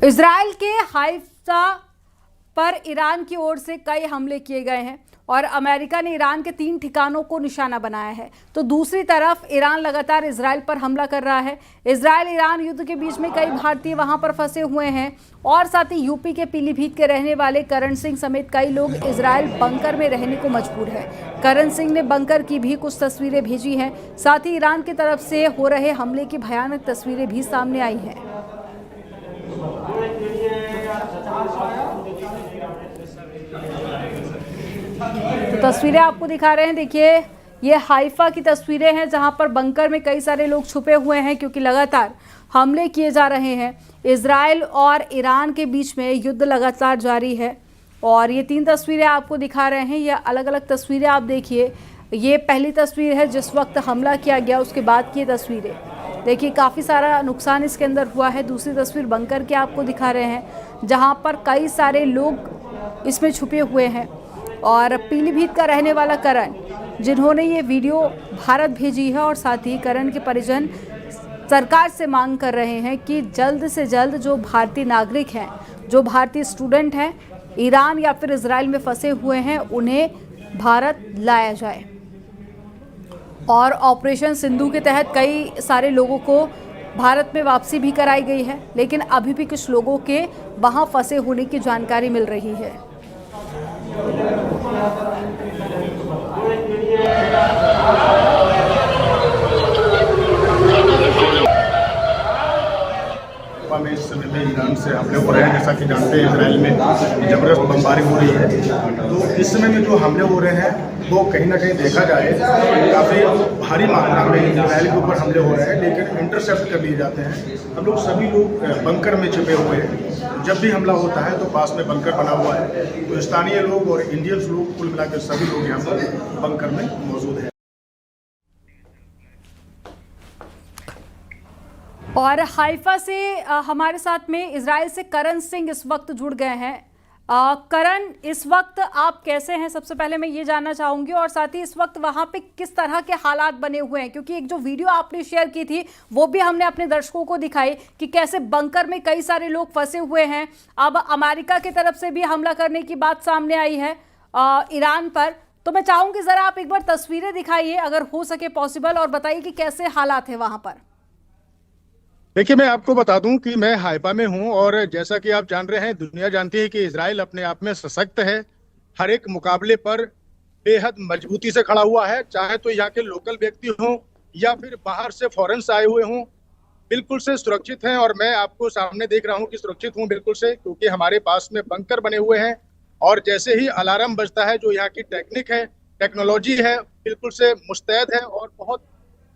Israel के Haifa पर Iran की ओर से कई हमले किए गए हैं और अमेरिका ने ईरान के 3 ठिकानों को निशाना बनाया है। तो दूसरी तरफ ईरान लगातार इजराइल पर हमला कर रहा है। इजराइल ईरान युद्ध के बीच में कई भारतीय वहां पर फंसे हुए हैं और साथ ही यूपी के पीलीभीत के रहने वाले करण सिंह समेत कई लोग इजराइल बंकर में रहने को मजबूर है। करण सिंह ने बंकर की भी कुछ तस्वीरें भेजी हैं। साथ ही ईरान की तरफ से हो रहे हमले की भयानक तस्वीरें भी सामने आई हैं। तो तस्वीरें आपको दिखा रहे हैं। देखिए, ये हाइफा की तस्वीरें हैं जहां पर बंकर में कई सारे लोग छुपे हुए हैं क्योंकि लगातार हमले किए जा रहे हैं। इजराइल और ईरान के बीच में युद्ध लगातार जारी है और ये 3 तस्वीरें आपको दिखा रहे हैं। ये अलग अलग तस्वीरें आप देखिए। ये पहली तस्वीर है जिस वक्त हमला किया गया, उसके बाद की तस्वीरें देखिए, काफ़ी सारा नुकसान इसके अंदर हुआ है। दूसरी तस्वीर बंकर के आपको दिखा रहे हैं जहां पर कई सारे लोग इसमें छुपे हुए हैं। और पीलीभीत का रहने वाला करण, जिन्होंने ये वीडियो भारत भेजी है, और साथ ही करण के परिजन सरकार से मांग कर रहे हैं कि जल्द से जल्द जो भारतीय नागरिक हैं, जो भारतीय स्टूडेंट हैं ईरान या फिर इजराइल में फंसे हुए हैं, उन्हें भारत लाया जाए। और ऑपरेशन सिंधु के तहत कई सारे लोगों को भारत में वापसी भी कराई गई है, लेकिन अभी भी कुछ लोगों के वहां फंसे होने की जानकारी मिल रही है। में इस समय में ईरान से हमले हो रहे हैं। जैसा कि जानते हैं, इजराइल में जबरदस्त बमबारी हो रही है। तो इस समय में जो हमले हो रहे हैं वो कहीं ना कहीं देखा जाए काफ़ी भारी मात्रा में इजराइल के ऊपर हमले हो रहे हैं, लेकिन इंटरसेप्ट कर लिए जाते हैं। हम लोग सभी लोग बंकर में छिपे हुए हैं। जब भी हमला होता है तो पास में बंकर बना हुआ है, तो स्थानीय लोग और इंडियंस लोग कुल मिलाकर सभी लोग यहाँ पर बंकर में मौजूद हैं। और हाइफा से हमारे साथ में इजराइल से करण सिंह इस वक्त जुड़ गए हैं। करण, इस वक्त आप कैसे हैं, सबसे पहले मैं ये जानना चाहूंगी, और साथ ही इस वक्त वहां पे किस तरह के हालात बने हुए हैं, क्योंकि एक जो वीडियो आपने शेयर की थी वो भी हमने अपने दर्शकों को दिखाई कि कैसे बंकर में कई सारे लोग फंसे हुए हैं। अब अमेरिका की तरफ से भी हमला करने की बात सामने आई है ईरान पर। तो मैं चाहूंगी जरा आप एक बार तस्वीरें दिखाइए अगर हो सके पॉसिबल, और बताइए कि कैसे हालात है वहां पर। देखिए, मैं आपको बता दूं कि मैं हाइफा में हूं, और जैसा कि आप जान रहे हैं, दुनिया जानती है कि इजराइल अपने आप में सशक्त है। हर एक मुकाबले पर बेहद मजबूती से खड़ा हुआ है, चाहे तो यहाँ के लोकल व्यक्ति हों या फिर बाहर से फॉरेन से आए हुए हों, बिल्कुल से सुरक्षित हैं। और मैं आपको सामने देख रहा हूँ कि सुरक्षित हूँ बिल्कुल से, क्योंकि हमारे पास में बंकर बने हुए हैं। और जैसे ही अलार्म बजता है, जो यहाँ की टेक्निक है, टेक्नोलॉजी है, बिल्कुल से मुस्तैद है और बहुत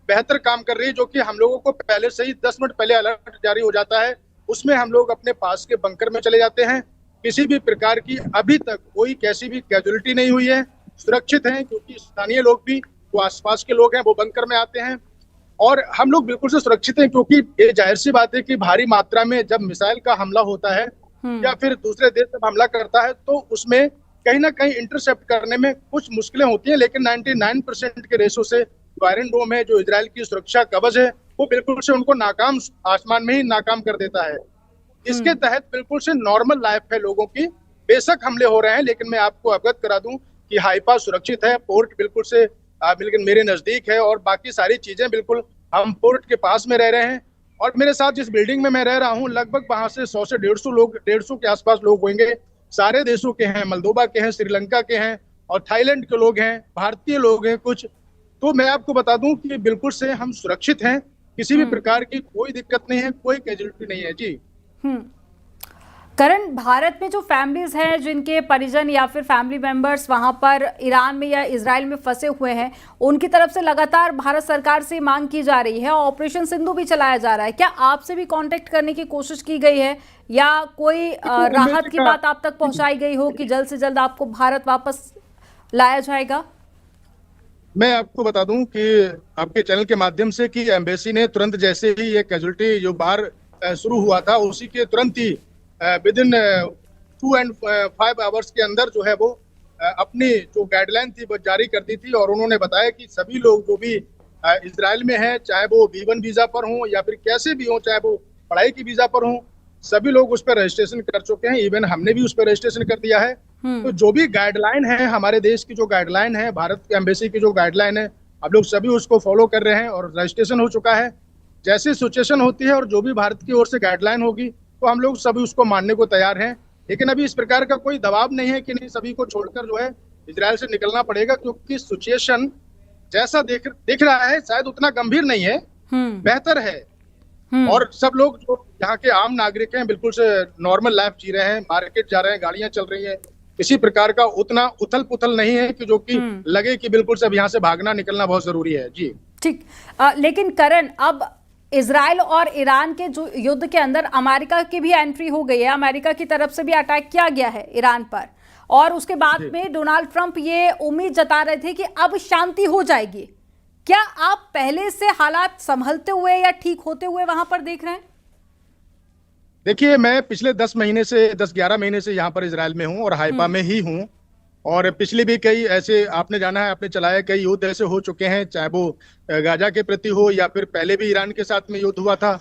बेहतर काम कर रही है। जो कि हम लोगों को पहले से ही 10 मिनट पहले अलर्ट जारी हो जाता है, उसमें हम लोग अपने पास के बंकर में चले जाते हैं। किसी भी प्रकार की अभी तक कोई कैसी भी कैजुअलिटी नहीं हुई है, सुरक्षित हैं, क्योंकि स्थानीय लोग भी, जो आसपास के लोग हैं, वो बंकर में आते हैं। और हम लोग बिल्कुल से सुरक्षित हैं, क्योंकि ये जाहिर सी बात है कि भारी मात्रा में जब मिसाइल का हमला होता है या फिर दूसरे देश जब हमला करता है, तो उसमें कहीं ना कहीं इंटरसेप्ट करने में कुछ मुश्किलें होती हैं। लेकिन 99% के रेशो से आयरन डोम है, जो इजराइल की सुरक्षा कवच है, वो बिल्कुल से उनको नाकाम, आसमान में ही नाकाम कर देता है। इसके तहत बिल्कुल से नॉर्मल लाइफ है लोगों की। बेशक हमले हो रहे हैं, लेकिन मैं आपको अवगत करा दूं कि हाइफा सुरक्षित है। पोर्ट बिल्कुल से बिल्कुल मेरे नजदीक है, और बाकी सारी चीजें बिल्कुल, हम पोर्ट के पास में रह रहे हैं। और मेरे साथ जिस बिल्डिंग में मैं रह रहा हूँ, लगभग वहां से 100 से 150 लोग, 150 के आसपास लोग होंगे। सारे देशों के हैं, मोल्दोवा के हैं, श्रीलंका के हैं, और थाईलैंड के लोग हैं, भारतीय लोग हैं कुछ। तो मैं आपको बता दूं कि बिल्कुल से हम सुरक्षित हैं, किसी भी प्रकार की कोई दिक्कत नहीं है, कोई कैजुअलिटी नहीं है जी। करण, भारत में जो फैमिलीज हैं, जिनके परिजन या फिर फैमिली मेंबर्स वहां पर ईरान में या इजराइल में फंसे हुए हैं, उनकी तरफ से लगातार भारत सरकार से मांग की जा रही है, ऑपरेशन सिंधु भी चलाया जा रहा है। क्या आपसे भी कांटेक्ट करने की कोशिश की गई है, या कोई राहत की बात आप तक पहुंचाई गई हो कि जल्द से जल्द आपको भारत वापस लाया जाएगा? मैं आपको बता दूं कि आपके चैनल के माध्यम से कि एम्बेसी ने तुरंत, जैसे ही ये कैजुअलिटी जो बार शुरू हुआ था, उसी के तुरंत ही विद इन 2 and 5 आवर्स के अंदर जो है वो अपनी जो गाइडलाइन थी वो जारी कर दी थी। और उन्होंने बताया कि सभी लोग जो भी इजराइल में हैं, चाहे वो B1 वीजा पर हों या फिर कैसे भी हों, चाहे वो पढ़ाई की वीजा पर हों, सभी लोग उस पर रजिस्ट्रेशन कर चुके हैं, इवन हमने भी उस पर रजिस्ट्रेशन कर दिया है। तो जो भी गाइडलाइन है, हमारे देश की जो गाइडलाइन है, भारत की एम्बेसी की जो गाइडलाइन है, हम लोग सभी उसको फॉलो कर रहे हैं और रजिस्ट्रेशन हो चुका है। जैसी सिचुएशन होती है और जो भी भारत की ओर से गाइडलाइन होगी तो हम लोग सभी उसको मानने को तैयार हैं। लेकिन अभी इस प्रकार का कोई दबाव नहीं है कि नहीं सभी को छोड़कर जो है इजराइल से निकलना पड़ेगा, क्योंकि सिचुएशन जैसा दिख रहा है शायद उतना गंभीर नहीं है, बेहतर है। और सब लोग जो यहाँ के आम नागरिक हैं बिल्कुल से नॉर्मल लाइफ जी रहे हैं, मार्केट जा रहे हैं, गाड़ियां चल रही हैं। किसी प्रकार का उतना उथल पुथल नहीं है कि जो कि लगे कि बिल्कुल सब यहाँ से भागना निकलना बहुत जरूरी है। जी ठीक। लेकिन करण, अब इजराइल और ईरान के जो युद्ध के अंदर अमेरिका की भी एंट्री हो गई है, अमेरिका की तरफ से भी अटैक किया गया है ईरान पर, और उसके बाद में डोनाल्ड ट्रंप ये उम्मीद जता रहे थे कि अब शांति हो जाएगी। क्या आप पहले से हालात संभलते हुए या ठीक होते हुए वहां पर देख रहे हैं? देखिए, मैं पिछले 10-11 महीने से यहाँ पर इजराइल में हूँ और हाइफा में ही हूँ। और पिछले भी कई ऐसे आपने जाना है, आपने चलाया, कई युद्ध ऐसे हो चुके हैं, चाहे वो गाजा के प्रति हो या फिर पहले भी ईरान के साथ में युद्ध हुआ था।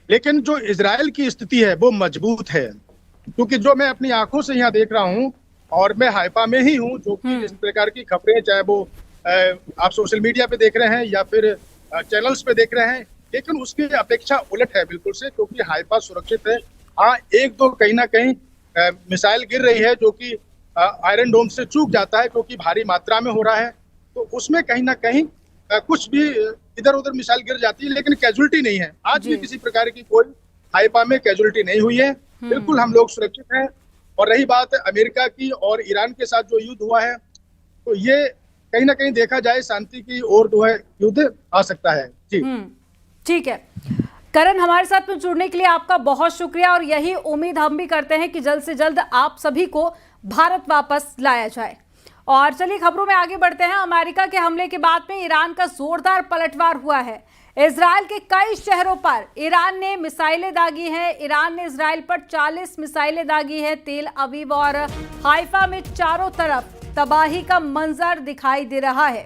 लेकिन जो इजराइल की स्थिति है वो मजबूत है, क्योंकि जो मैं अपनी आंखों से यहाँ देख रहा हूँ और मैं हाइफा में ही हूँ, जो कि इस प्रकार की खबरें चाहे वो आप सोशल मीडिया पे देख रहे हैं या फिर चैनल्स पे देख रहे हैं, लेकिन उसकी अपेक्षा उलट है बिल्कुल से, क्योंकि हाइफा सुरक्षित है। हाँ, एक दो कहीं ना कहीं मिसाइल गिर रही है जो कि आयरन डोम से चूक जाता है, क्योंकि भारी मात्रा में हो रहा है, तो उसमें कहीं ना कहीं कुछ भी इधर उधर मिसाइल गिर जाती है, लेकिन कैजुअलिटी नहीं है। आज भी किसी प्रकार की कोई हाइफा में कैजुअलिटी नहीं हुई है, बिल्कुल हम लोग सुरक्षित हैं। और रही बात अमेरिका की और ईरान के साथ जो युद्ध हुआ है, तो ये कहीं ना कहीं देखा जाए शांति की ओर जो है युद्ध आ सकता है। जी ठीक है करण, हमारे साथ में जुड़ने के लिए आपका बहुत शुक्रिया, और यही उम्मीद हम भी करते हैं कि जल्द से जल्द आप सभी को भारत वापस लाया जाए। और चलिए खबरों में आगे बढ़ते हैं। अमेरिका के हमले के बाद में ईरान का जोरदार पलटवार हुआ है। इजराइल के कई शहरों पर ईरान ने मिसाइलें दागी हैं। ईरान ने इजराइल पर 40 मिसाइलें दागी हैं। तेल अवीव और हाइफा में चारों तरफ तबाही का मंजर दिखाई दे रहा है।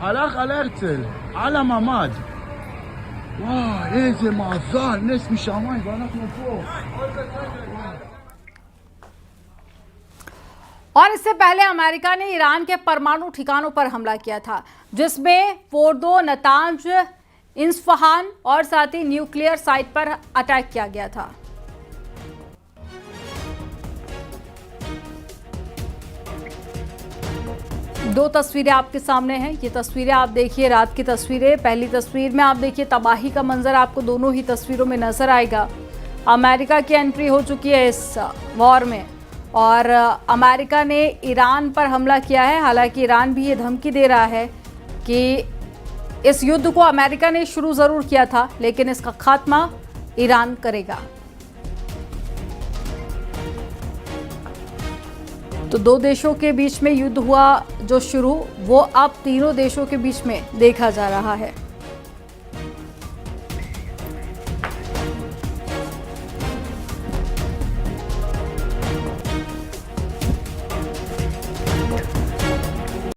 הלך על הרצל על הממד. וואי, איזה מזל, נס משמיים ואנחנו פה. और इससे पहले अमेरिका ने ईरान के परमाणु ठिकानों पर हमला किया था, जिसमें फोर्दो, नतांज, इस्फहान और साथ ही न्यूक्लियर साइट पर अटैक किया गया था। दो तस्वीरें आपके सामने हैं। ये तस्वीरें आप देखिए, रात की तस्वीरें। पहली तस्वीर में आप देखिए तबाही का मंजर आपको दोनों ही तस्वीरों में नजर आएगा। अमेरिका की एंट्री हो चुकी है इस वॉर में, और अमेरिका ने ईरान पर हमला किया है। हालांकि ईरान भी ये धमकी दे रहा है कि इस युद्ध को अमेरिका ने शुरू ज़रूर किया था, लेकिन इसका खात्मा ईरान करेगा। तो दो देशों के बीच में युद्ध हुआ जो शुरू, वो अब तीनों देशों के बीच में देखा जा रहा है।